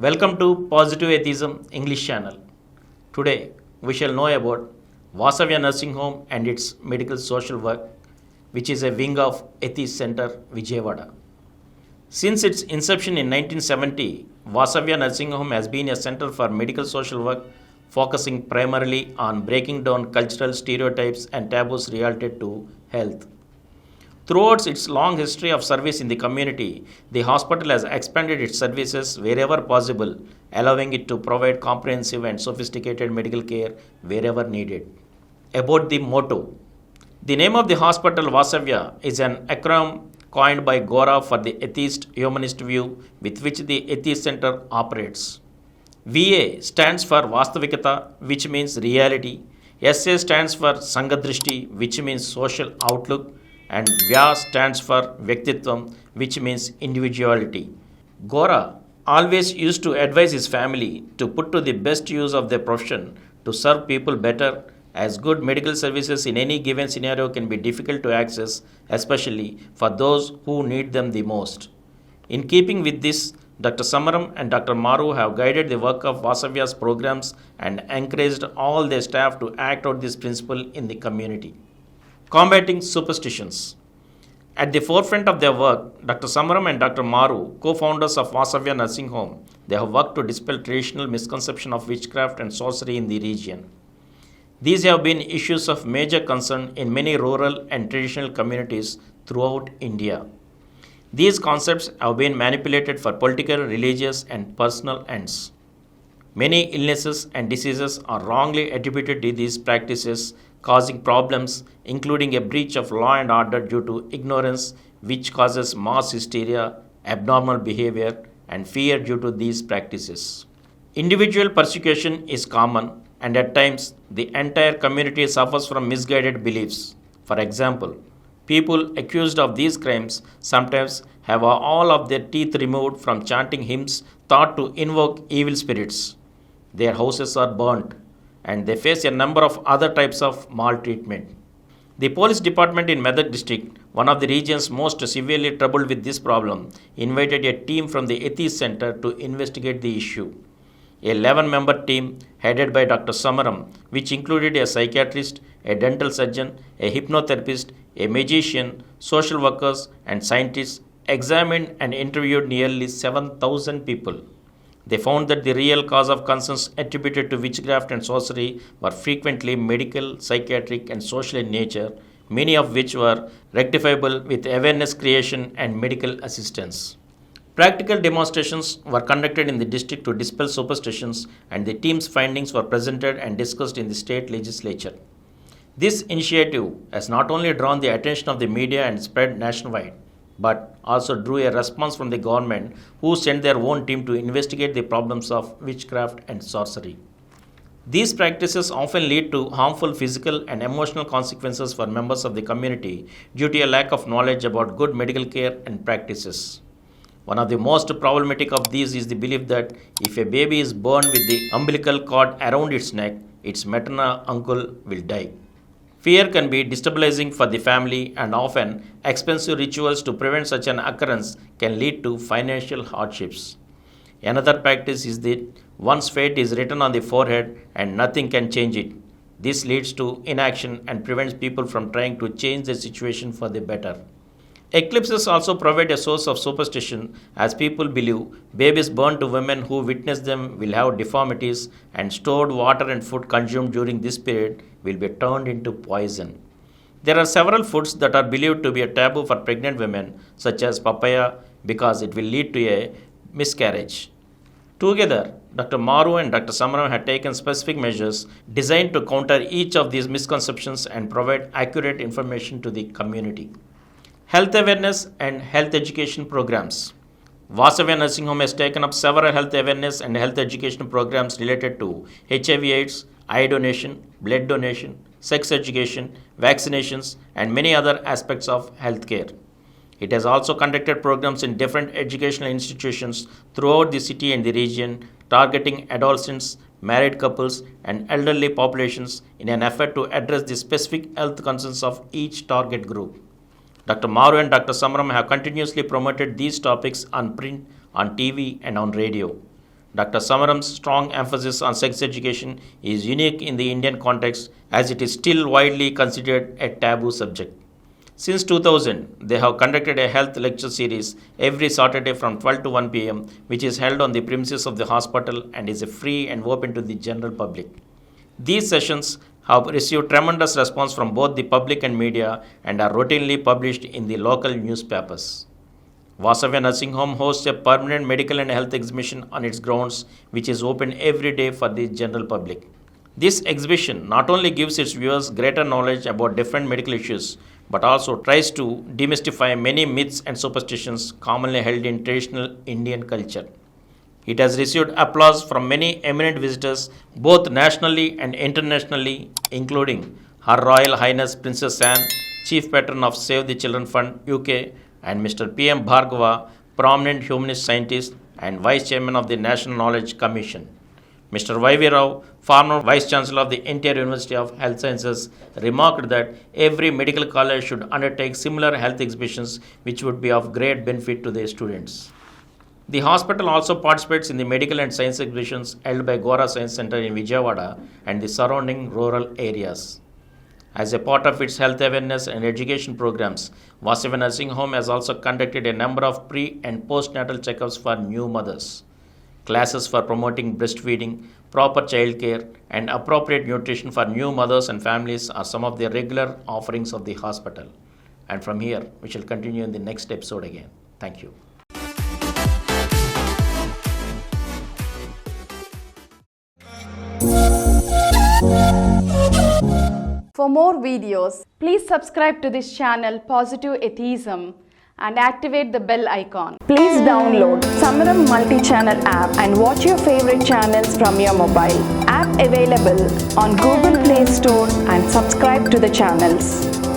Welcome to Positive Atheism English channel. Today we shall know about Vasavya Nursing Home and its medical social work, which is a wing of Atheist Centre, Vijayawada. Since its inception in 1970, Vasavya Nursing Home has been a center for medical social work focusing primarily on breaking down cultural stereotypes and taboos related to health. Throughout its long history of service in the community, the hospital has expanded its services wherever possible, allowing it to provide comprehensive and sophisticated medical care wherever needed. About the motto: the name of the hospital, Vasavya, is an acronym coined by Gora for the atheist humanist view with which the Atheist Centre operates. VA stands for Vastavikata, which means reality. SA stands for Sangadrishti, which means social outlook, and Vya stands for Vyaktitvam, which means individuality. Gora always used to advise his family to put to the best use of their profession to serve people better, as good medical services in any given scenario can be difficult to access, especially for those who need them the most. In keeping with this, Dr. Samaram and Dr. Maru have guided the work of Vasavya's programs and encouraged all their staff to act out this principle in the community. Combating superstitions. At the forefront of their work, Dr. Samaram and Dr. Maru, co-founders of Vasavya Nursing Home, they have worked to dispel traditional misconception of witchcraft and sorcery in the region. These have been issues of major concern in many rural and traditional communities throughout India. These concepts have been manipulated for political, religious, and personal ends. Many illnesses and diseases are wrongly attributed to these practices, causing problems, including a breach of law and order due to ignorance, which causes mass hysteria, abnormal behavior, and fear due to these practices. Individual persecution is common, and at times the entire community suffers from misguided beliefs. For example, people accused of these crimes sometimes have all of their teeth removed from chanting hymns thought to invoke evil spirits. Their houses are burnt, and they face a number of other types of maltreatment. The police department in Medak district, one of the regions most severely troubled with this problem, invited a team from the Atheist Centre to investigate the issue. A 11-member team headed by Dr. Samaram, which included a psychiatrist, a dental surgeon, a hypnotherapist, a magician, social workers, and scientists, examined and interviewed nearly 7,000 people. They found that the real cause of concerns attributed to witchcraft and sorcery were frequently medical, psychiatric, and social in nature, many of which were rectifiable with awareness creation and medical assistance. Practical demonstrations were conducted in the district to dispel superstitions, and the team's findings were presented and discussed in the state legislature. This initiative has not only drawn the attention of the media and spread nationwide, but also drew a response from the government, who sent their own team to investigate the problems of witchcraft and sorcery. These practices often lead to harmful physical and emotional consequences for members of the community due to a lack of knowledge about good medical care and practices. One of the most problematic of these is the belief that if a baby is born with the umbilical cord around its neck, its maternal uncle will die. Fear can be destabilizing for the family, and often expensive rituals to prevent such an occurrence can lead to financial hardships. Another practice is that one's fate is written on the forehead and nothing can change it. This leads to inaction and prevents people from trying to change the situation for the better. Eclipses also provide a source of superstition, as people believe babies born to women who witness them will have deformities, and stored water and food consumed during this period will be turned into poison. There are several foods that are believed to be a taboo for pregnant women, such as papaya, because it will lead to a miscarriage. Together, Dr. Maru and Dr. Samaram had taken specific measures designed to counter each of these misconceptions and provide accurate information to the community. Health awareness and health education programs. Vasavya Nursing Home has taken up several health awareness and health education programs related to HIV/AIDS, eye donation, blood donation, sex education, vaccinations, and many other aspects of healthcare. It has also conducted programs in different educational institutions throughout the city and the region, targeting adolescents, married couples, and elderly populations in an effort to address the specific health concerns of each target group. Dr. Maru and Dr. Samaram have continuously promoted these topics on print, on TV, and on radio. Dr. Samaram's strong emphasis on sex education is unique in the Indian context as it is still widely considered a taboo subject. Since 2000, they have conducted a health lecture series every Saturday from 12 to 1 pm, which is held on the premises of the hospital and is free and open to the general public. These sessions have received tremendous response from both the public and media and are routinely published in the local newspapers. Vasavya Nursing Home hosts a permanent medical and health exhibition on its grounds, which is open every day for the general public. This exhibition not only gives its viewers greater knowledge about different medical issues, but also tries to demystify many myths and superstitions commonly held in traditional Indian culture. It has received applause from many eminent visitors, both nationally and internationally, including Her Royal Highness Princess Anne, Chief Patron of Save the Children Fund UK, and Mr. P.M. Bhargava, prominent humanist scientist and Vice Chairman of the National Knowledge Commission. Mr. Y.V. Rao, former Vice Chancellor of the Entire University of Health Sciences, remarked that every medical college should undertake similar health exhibitions which would be of great benefit to their students. The hospital also participates in the medical and science exhibitions held by Gora Science Centre in Vijayawada and the surrounding rural areas. As a part of its health awareness and education programs, Vasavya Nursing Home has also conducted a number of pre- and postnatal checkups for new mothers. Classes for promoting breastfeeding, proper childcare, and appropriate nutrition for new mothers and families are some of the regular offerings of the hospital. And from here, we shall continue in the next episode again. Thank you. For more videos, please subscribe to this channel Positive Atheism and activate the bell icon. Please download Samaram multi-channel app and watch your favorite channels from your mobile. App available on Google Play Store and subscribe to the channels.